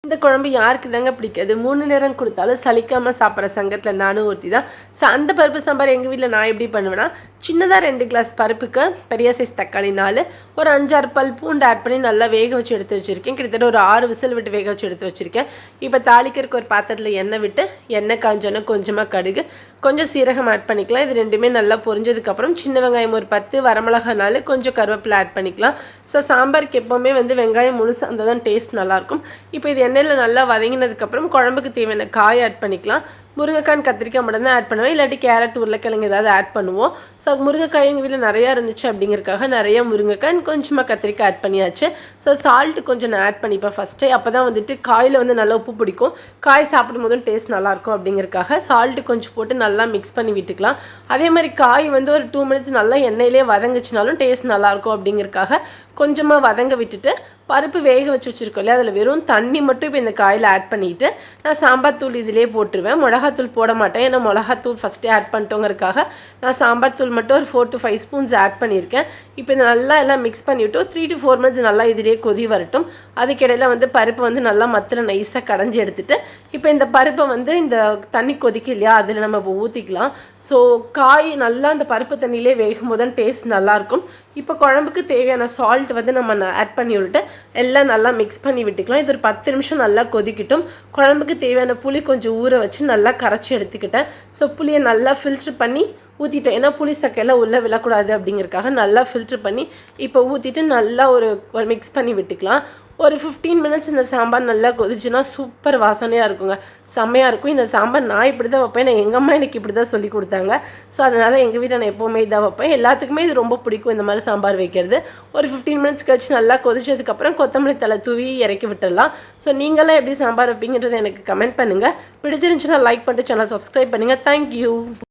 இந்த குழம்பு யாருக்கு தாங்க பிடிக்காது? 3 நேரம் கொடுத்தாலும் சலிக்காமல் சாப்பிட்ற சங்கத்தில் நானும் ஒருத்தி தான். ஸோ அந்த பருப்பு சாம்பார் எங்கள் வீட்டில் நான் எப்படி பண்ணுவேன்னா, சின்னதாக 2 கிளாஸ் பருப்புக்கு பெரிய சைஸ் தக்காளி 4, ஒரு 5-6 பல் பூண்டு ஆட் பண்ணி நல்லா வேக வச்சு எடுத்து வச்சுருக்கேன். கிட்டத்தட்ட ஒரு 6 விசில் விட்டு வேக வச்சு எடுத்து வச்சுருக்கேன். இப்போ தாளிக்கிறதுக்கு ஒரு பாத்திரத்தில் எண்ணெய் விட்டு, எண்ணெய் காஞ்சோன்னா கொஞ்சமாக கடுகு, கொஞ்சம் சீரகம் ஆட் பண்ணிக்கலாம். இது ரெண்டுமே நல்லா பொரிஞ்சதுக்கப்புறம் சின்ன வெங்காயம் ஒரு 10, வரமிளகா 4, கொஞ்சம் கருவேப்பிலை ஆட் பண்ணிக்கலாம். ஸோ சாம்பாருக்கு எப்போவுமே வெங்காயம் முழுசாக இருந்தால் தான் டேஸ்ட் நல்லாயிருக்கும். இப்போ இது எண்ணெயில் நல்லா வதங்கினதுக்கப்புறம் குழம்புக்கு தேவையான காய் ஆட் பண்ணிக்கலாம். முருங்கைக்காய் கத்திரிக்காய் மட்டும் தான் ஆட் பண்ணுவேன், இல்லாட்டி கேரட் உருளைக்கிழங்கு ஏதாவது ஆட் பண்ணுவோம். ஸோ முருங்கைக்காய் எங்கள் வீட்டில் நிறையா இருந்துச்சு அப்படிங்கிறதுக்காக நிறைய முருங்கைக்காய் கொஞ்சமாக கத்திரிக்காய் ஆட் பண்ணியாச்சு. ஸோ சால்ட்டு கொஞ்சம் நான் ஆட் பண்ணிப்பேன் ஃபஸ்ட்டே, அப்போ தான் காயில் நல்லா உப்பு பிடிக்கும், காய் சாப்பிடும் போதும் டேஸ்ட் நல்லாயிருக்கும் அப்படிங்கிறதுக்காக சால்ட்டு கொஞ்சம் போட்டு நல்லா மிக்ஸ் பண்ணி விட்டுக்கலாம். அதே மாதிரி காய் ஒரு 2 மினிட்ஸ் நல்லா எண்ணெயிலே வதங்குச்சுனாலும் டேஸ்ட் நல்லாயிருக்கும் அப்படிங்கிறதுக்காக கொஞ்சமாக வதங்க விட்டுட்டு பருப்பு வேக வச்சு வச்சுருக்கோம் இல்லையா, அதில் வெறும் தண்ணி மட்டும் இப்போ இந்த காயில் ஆட் பண்ணிவிட்டு நான் சாம்பார் தூள் இதிலே போட்டுருவேன். மிளகாத்தூள் போட மாட்டேன், ஏன்னா மிளகாத்தூள் ஃபஸ்ட்டே ஆட் பண்ணிட்டோங்கிறதுக்காக நான் சாம்பார் தூள் மட்டும் ஒரு 4 to 5 ஸ்பூன்ஸ் ஆட் பண்ணியிருக்கேன். இப்போ இதை நல்லா எல்லாம் மிக்ஸ் பண்ணிவிட்டு 3 to 4 மினிட்ஸ் நல்லா இதிலே கொதி வரட்டும். அதுக்கிடையில் பருப்பை நல்லா மத்தில் நைஸாக கடைஞ்சி எடுத்துகிட்டு இப்போ இந்த பருப்பை இந்த தண்ணி கொதிக்க இல்லையா, அதில் நம்ம இப்போ ஊற்றிக்கலாம். ஸோ காய் நல்லா அந்த பருப்பு தண்ணியிலே வேகும் போது தான் டேஸ்ட் நல்லாயிருக்கும். இப்போ குழம்புக்கு தேவையான சால்ட் நம்ம ஆட் பண்ணி விட்டு எல்லாம் நல்லா மிக்ஸ் பண்ணி விட்டுக்கலாம். இது ஒரு 10 நிமிஷம் நல்லா கொதிக்கட்டும். குழம்புக்கு தேவையான புளி கொஞ்சம் ஊற வச்சு நல்லா கரைச்சி எடுத்துக்கிட்டேன். ஸோ புளியை நல்லா ஃபில்ட்ரு பண்ணி ஊற்றிட்டேன், ஏன்னா புளி சக்கையெல்லாம் உள்ளே விழக்கூடாது அப்படிங்கிறதுக்காக நல்லா ஃபில்ட்ரு பண்ணி இப்போ ஊற்றிட்டு நல்லா ஒரு மிக்ஸ் பண்ணி விட்டுக்கலாம். ஒரு 15 மினிட்ஸ் இந்த சாம்பார் நல்லா கொதிச்சுன்னா சூப்பர் வாசனையாக இருக்குங்க, செம்மையாக இருக்கும். இந்த சாம்பார் நான் இப்படி தான் வைப்பேன், நான் எங்கள் அம்மா எனக்கு இப்படி தான் சொல்லி கொடுத்தாங்க. ஸோ அதனால் எங்கள் வீட்டில் நான் எப்போவுமே இதாக வைப்பேன். எல்லாத்துக்குமே இது ரொம்ப பிடிக்கும் இந்த மாதிரி சாம்பார் வைக்கிறது. ஒரு 15 மினிட்ஸ் கழிச்சு நல்லா கொதிச்சதுக்கப்புறம் கொத்தமல்லி தழை தூவி இறக்கி விட்டுடலாம். ஸோ நீங்களாம் எப்படி சாம்பார் வைப்பீங்கன்றதை எனக்கு கமெண்ட் பண்ணுங்கள். பிடிச்சிருந்துச்சுன்னா லைக் பண்ணிட்டு சேனல் சப்ஸ்கிரைப் பண்ணுங்கள். தேங்க்யூ.